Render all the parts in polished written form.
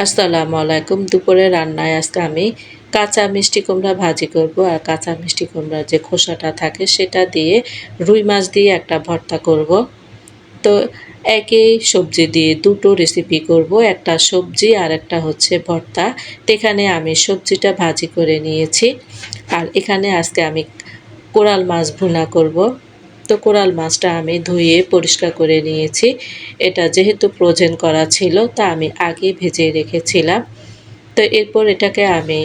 আসসালামু আলাইকুম। দুপুরে রান্নায় আজকে আমি কাঁচা মিষ্টি কুমড়া ভাজি করব। আর কাঁচা মিষ্টি কুমড়ার যে খোসাটা থাকে সেটা দিয়ে রুই মাছ দিয়ে একটা ভর্তা করব। তো একই সবজি দিয়ে দুটো রেসিপি করব, একটা সবজি আর একটা হচ্ছে ভর্তা। তো এখানে আমি সবজিটা ভাজি করে নিয়েছি, আর এখানে আজকে আমি কোরাল মাছ ভুনা করব। তো কোরাল মাছটা আমি ধুয়ে পরিষ্কার করে নিয়েছি। এটা যেহেতু ফ্রোজেন করা ছিল তা আমি আগে ভেজে রেখেছিলাম। তো এরপর এটাকে আমি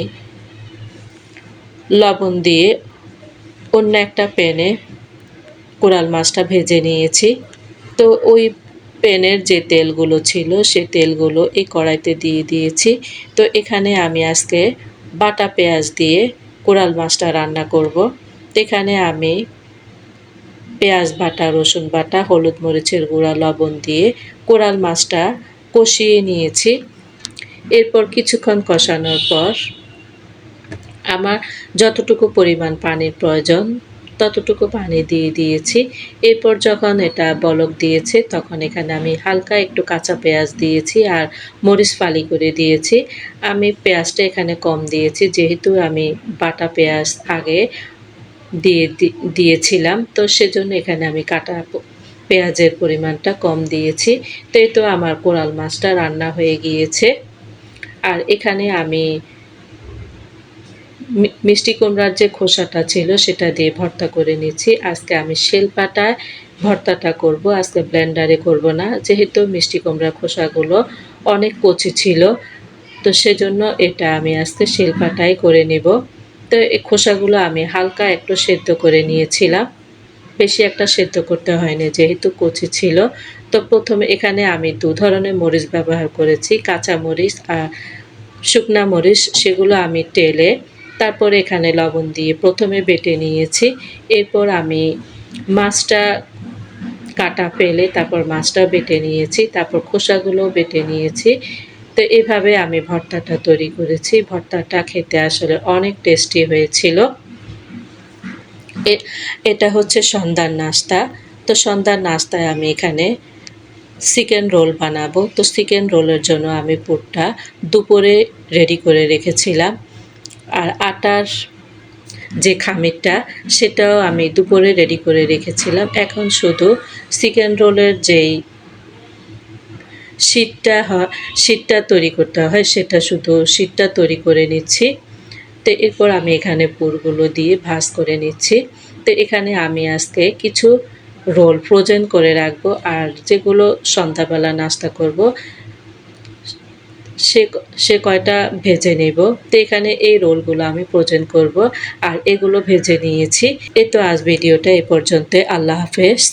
লবণ দিয়ে অন্য একটা প্যানে কোরাল মাছটা ভেজে নিয়েছি। তো ওই প্যানের যে তেলগুলো ছিল সে তেলগুলো এই কড়াইতে দিয়ে দিয়েছি। তো এখানে আমি আজকে বাটা পেঁয়াজ দিয়ে কোরাল মাছটা রান্না করব। তো এখানে আমি পেঁয়াজ বাটা, রসুন বাটা, হলুদ মরিচের গুঁড়া, লবণ দিয়ে কোরাল মাছটা কষিয়ে নিয়েছি। এরপর কিছুক্ষণ কষানোর পর আমার যতটুকু পরিমাণ পানির প্রয়োজন ততটুকু পানি দিয়ে দিয়েছি। এরপর যখন এটা বলক দিয়েছে তখন এখানে আমি হালকা একটু কাঁচা পেঁয়াজ দিয়েছি আর মরিচ ফালি করে দিয়েছি। আমি পেঁয়াজটা এখানে কম দিয়েছি যেহেতু আমি বাটা পেঁয়াজ আগে দিয়েছিলাম, তো সেজন্য এখানে আমি কাটা পেঁয়াজের পরিমাণটা কম দিয়েছি। তো এই তো আমার কোরাল মাছটা রান্না হয়ে গিয়েছে। আর এখানে আমি মিষ্টি কুমড়ার যে খোসাটা ছিল সেটা দিয়ে ভর্তা করে নিচ্ছি। আজকে আমি শিলপাটায় ভর্তাটা করব, আজকে ব্লেন্ডারে করব না, যেহেতু মিষ্টি কুমড়ার খোসাগুলো অনেক কচি ছিল। তো সেজন্য এটা আমি আজকে শিলপাটায় করে নেব। তো এই খোসাগুলো আমি হালকা একটু সেদ্ধ করে নিয়েছিলাম, বেশি একটা সেদ্ধ করতে হয়নি যেহেতু কচি ছিল। তো প্রথমে এখানে আমি দু ধরনের মরিচ ব্যবহার করেছি, কাঁচা মরিচ আর শুকনা মরিচ। সেগুলো আমি টেলে তারপরে এখানে লবণ দিয়ে প্রথমে বেটে নিয়েছি। এরপর আমি মাছটা কাটা ফেলে তারপর মাছটাও বেটে নিয়েছি, তারপর খোসাগুলোও বেটে নিয়েছি। তো এভাবে আমি ভর্তাটা তৈরি করেছি। ভর্তাটা খেতে আসলে অনেক টেস্টি হয়েছিল। এটা হচ্ছে সন্ধ্যার নাস্তা। তো সন্ধ্যার নাস্তায় আমি এখানে চিকেন রোল বানাবো। তো চিকেন রোলের জন্য আমি পুরটা দুপুরে রেডি করে রেখেছিলাম, আর আটার যে খামিরটা সেটাও আমি দুপুরে রেডি করে রেখেছিলাম। এখন শুধু চিকেন রোলের যেই শীটটা তৈরি করতে হয় সেটা শুধু শীটটা তৈরি করে নিচ্ছি। তো এরপর আমি এখানে পুরগুলো দিয়ে ভাঁজ করে নিচ্ছি। তো এখানে আমি আজকে কিছু রোল ফ্রোজেন করে রাখবো, আর যেগুলো সন্ধ্যাবেলা নাস্তা করব সে সে কয়টা ভেজে নেব। তো এখানে এই রোলগুলো আমি ফ্রোজেন করব, আর এগুলো ভেজে নিয়েছি। এই তো আজ ভিডিওটা এ পর্যন্ত। আল্লাহ হাফেজ।